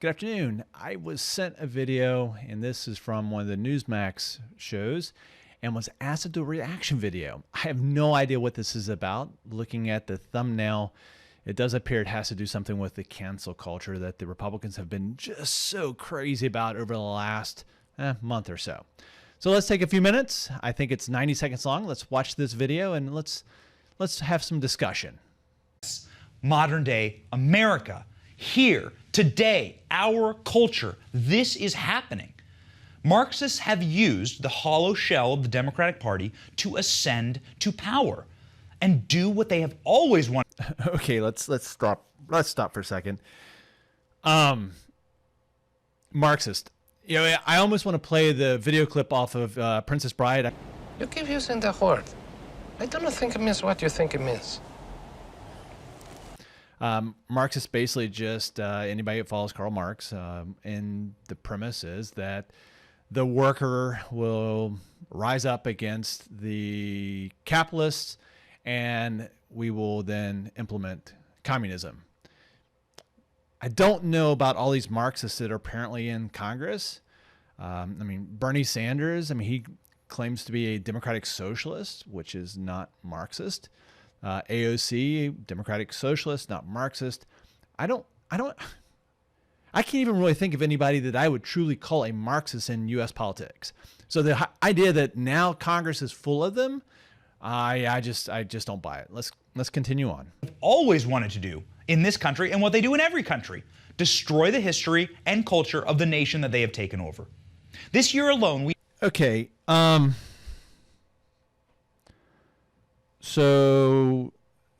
Good afternoon. I was sent a video, and this is from one of the Newsmax shows, and was asked to do a reaction video. I have no idea what this is about. Looking at the thumbnail, it does appear it has to do something with the cancel culture that the Republicans have been just so crazy about over the last month or so. So let's take a few minutes. I think it's 90 seconds long. Let's watch this video and let's have some discussion. Modern day America. Here, today, our culture, this is happening. Marxists have used the hollow shell of the Democratic Party to ascend to power and do what they have always wanted. Okay, let's stop. Let's stop for a second. Marxist. You know, I almost want to play the video clip off of Princess Bride. You keep using the word. I don't think it means what you think it means. Marxist basically just anybody who follows Karl Marx, and the premise is that the worker will rise up against the capitalists, and we will then implement communism. I don't know about all these Marxists that are apparently in Congress. I mean, Bernie Sanders, he claims to be a democratic socialist, which is not Marxist. AOC, democratic socialist, not Marxist. I can't even really think of anybody that I would truly call a Marxist in U.S. politics. So the idea that now Congress is full of them, I just don't buy it. Let's continue on. Always wanted to do in this country and what they do in every country: destroy the history and culture of the nation that they have taken over. This year alone, Okay. So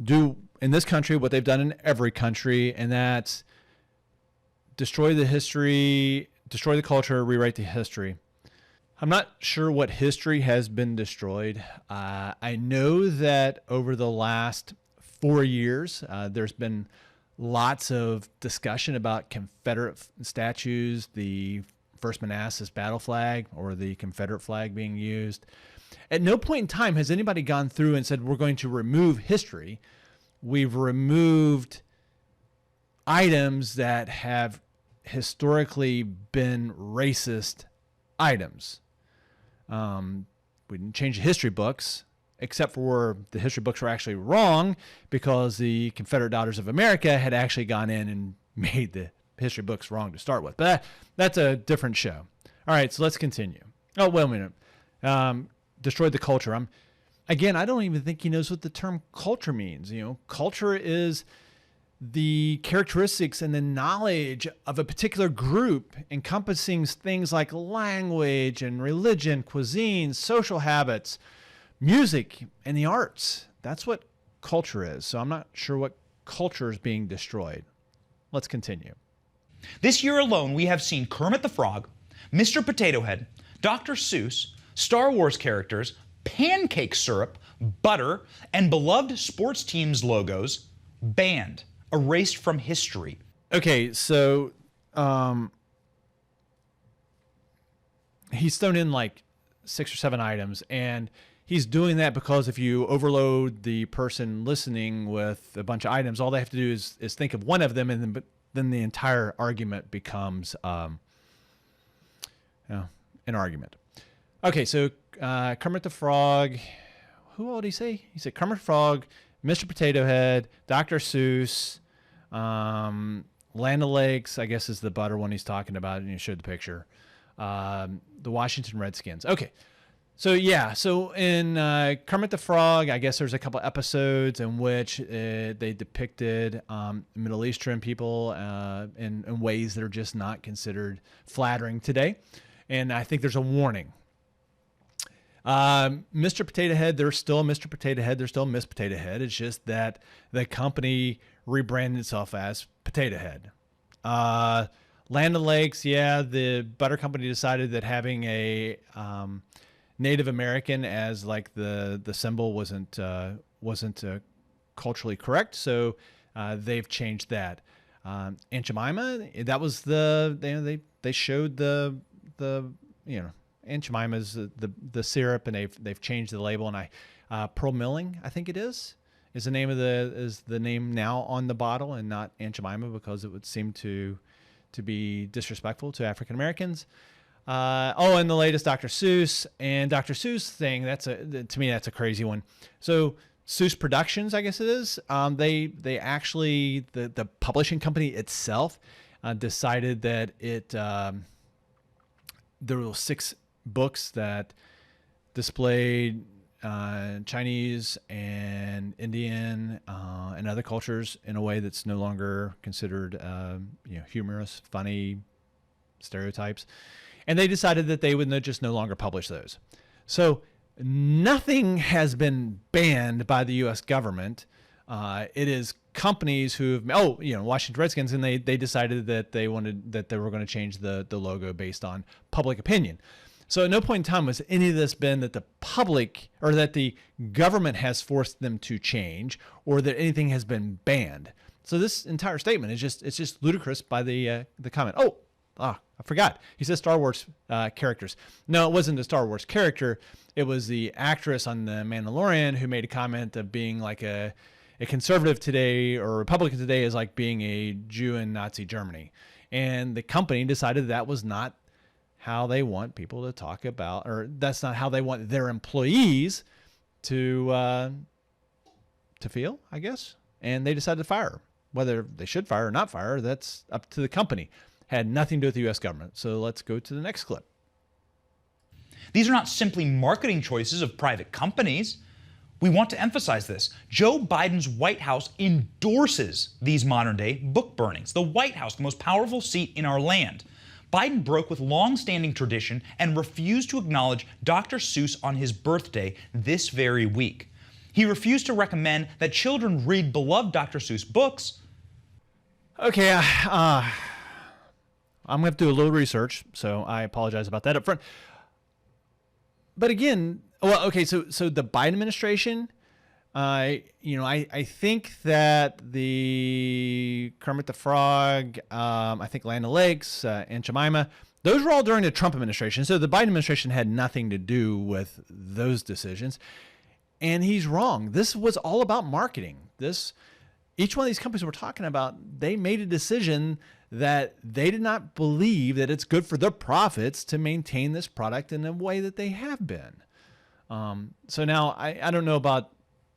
do in this country what they've done in every country, and that's destroy the history, destroy the culture, rewrite the history. I'm not sure what history has been destroyed. I know that over the last 4 years, there's been lots of discussion about Confederate statues, the First Manassas battle flag or the Confederate flag being used. At no point in time has anybody gone through and said, we're going to remove history. We've removed items that have historically been racist items. We didn't change the history books, except for the history books were actually wrong because the Confederate Daughters of America had actually gone in and made the history books wrong to start with. But that's a different show. All right, so let's continue. Oh, wait a minute. Destroyed the culture. Again, I don't even think he knows what the term culture means. You know, culture is the characteristics and the knowledge of a particular group, encompassing things like language and religion, cuisine, social habits, music, and the arts. That's what culture is. So I'm not sure what culture is being destroyed. Let's continue. This year alone, we have seen Kermit the Frog, Mr. Potato Head, Dr. Seuss, Star Wars characters, pancake syrup, butter, and beloved sports teams' logos banned, erased from history. Okay, so he's thrown in like 6 or 7 items, and he's doing that because if you overload the person listening with a bunch of items, all they have to do is think of one of them, and then the entire argument becomes an argument. Okay, so Kermit the Frog, who all did he say? He said Kermit the Frog, Mr. Potato Head, Dr. Seuss, Land O'Lakes, I guess is the butter one he's talking about, and you showed the picture. The Washington Redskins. Okay, so yeah, so in Kermit the Frog, I guess there's a couple episodes in which they depicted Middle Eastern people in ways that are just not considered flattering today. And I think there's a warning. Mr. Potato Head, there's still Mr. Potato Head, there's still Miss Potato Head. It's just that the company rebranded itself as Potato Head. Land O'Lakes, yeah, the butter company decided that having a Native American as like the symbol wasn't culturally correct, so they've changed that. Aunt Jemima, that was they showed the Aunt Jemima's the syrup, and they've changed the label, and Pearl Milling, I think it is the name of the name now on the bottle, and not Aunt Jemima, because it would seem to to be disrespectful to African Americans. And the latest Dr. Seuss and Dr. Seuss thing, to me, that's a crazy one. So Seuss Productions, I guess it is, they actually, the publishing company itself decided that there were 6 books that displayed Chinese and Indian and other cultures in a way that's no longer considered humorous, funny stereotypes. And they decided that they would just no longer publish those. So nothing has been banned by the U.S. government. It is companies who've, Washington Redskins, and they decided that they were going to change the logo based on public opinion. So at no point in time was any of this been that the public or that the government has forced them to change or that anything has been banned. So this entire statement is just ludicrous by the comment. I forgot. He says Star Wars characters. No, it wasn't a Star Wars character. It was the actress on The Mandalorian who made a comment of being like a conservative today or Republican today is like being a Jew in Nazi Germany. And the company decided that was not how they want people to talk about, or that's not how they want their employees to feel, I guess. And they decided to fire her. Whether they should fire or not fire her, that's up to the company. Had nothing to do with the U.S. government. So let's go to the next clip. These are not simply marketing choices of private companies. We want to emphasize this. Joe Biden's White House endorses these modern-day book burnings. The White House, the most powerful seat in our land. Biden broke with long-standing tradition and refused to acknowledge Dr. Seuss on his birthday this very week. He refused to recommend that children read beloved Dr. Seuss books. Okay, I'm going to have to do a little research, so I apologize about that up front. But again, so the Biden administration, I think that the Kermit the Frog, I think Land O'Lakes, and Jemima, those were all during the Trump administration. So the Biden administration had nothing to do with those decisions. And he's wrong. This was all about marketing. Each one of these companies we're talking about, they made a decision that they did not believe that it's good for their profits to maintain this product in the way that they have been. So now I don't know about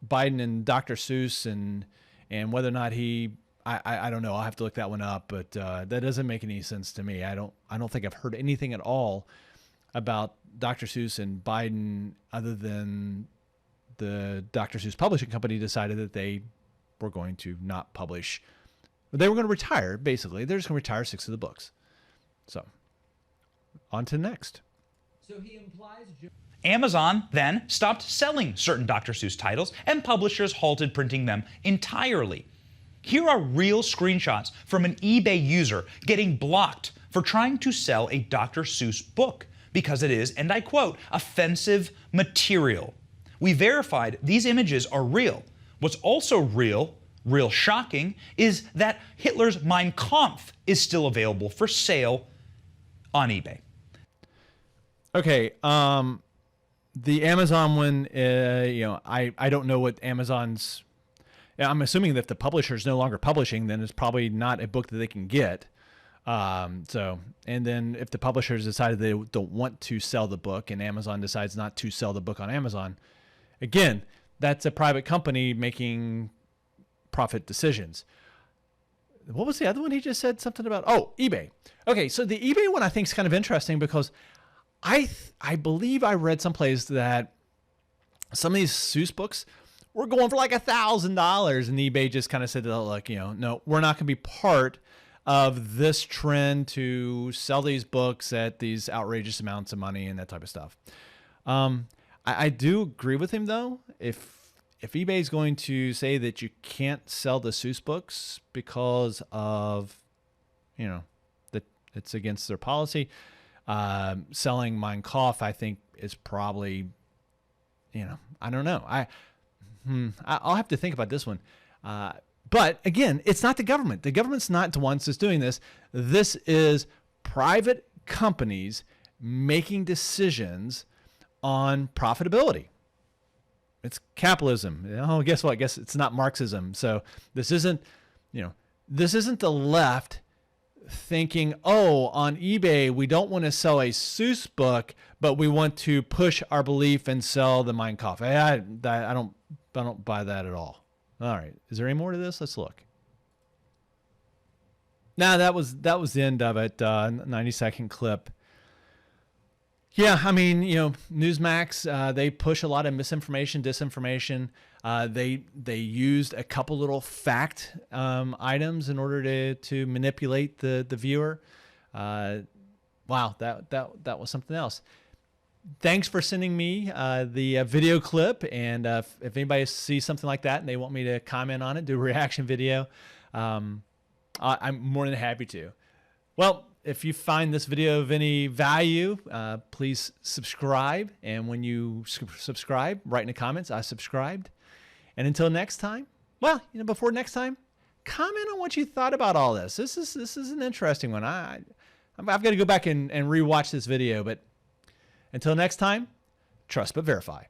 Biden and Dr. Seuss and whether or not I don't know. I'll have to look that one up, but that doesn't make any sense to me. I don't think I've heard anything at all about Dr. Seuss and Biden other than the Dr. Seuss publishing company decided that they were going to not publish. They were going to retire, basically. They're just going to retire 6 of the books. So, on to the next. So he implies... Amazon then stopped selling certain Dr. Seuss titles, and publishers halted printing them entirely. Here are real screenshots from an eBay user getting blocked for trying to sell a Dr. Seuss book because it is, and I quote, offensive material. We verified these images are real. What's also real shocking, is that Hitler's Mein Kampf is still available for sale on eBay. Okay, the Amazon one, I don't know what Amazon's... I'm assuming that if the publisher is no longer publishing, then it's probably not a book that they can get. And then if the publishers decided they don't want to sell the book and Amazon decides not to sell the book on Amazon, again, that's a private company making profit decisions. What was the other one he just said something about? Oh, eBay. Okay, so the eBay one I think is kind of interesting because I believe I read someplace that some of these Seuss books were going for like $1,000, and eBay just kind of said, oh, look, no, we're not going to be part of this trend to sell these books at these outrageous amounts of money and that type of stuff. I do agree with him though. If eBay is going to say that you can't sell the Seuss books because of, that it's against their policy, selling Mein Kampf, I think is probably, I don't know. I'll have to think about this one. But again, it's not the government. The government's not the ones that's doing this. This is private companies making decisions on profitability. It's capitalism. Oh, guess what? I guess it's not Marxism. So this isn't the left thinking, oh, on eBay, we don't want to sell a Seuss book, but we want to push our belief and sell the Mein Kampf. I don't buy that at all. All right. Is there any more to this? Let's look. Now that was the end of it. 90-second clip. Yeah, I mean, Newsmax, they push a lot of misinformation, disinformation. They used a couple little fact items in order to manipulate the viewer. Wow, that was something else. Thanks for sending me the video clip, and if anybody sees something like that and they want me to comment on it, do a reaction video, I'm more than happy to. Well, if you find this video of any value, please subscribe. And when you subscribe, write in the comments, I subscribed. And until next time, well, before next time, comment on what you thought about all this. This is an interesting one. I've got to go back and rewatch this video. But until next time, trust but verify.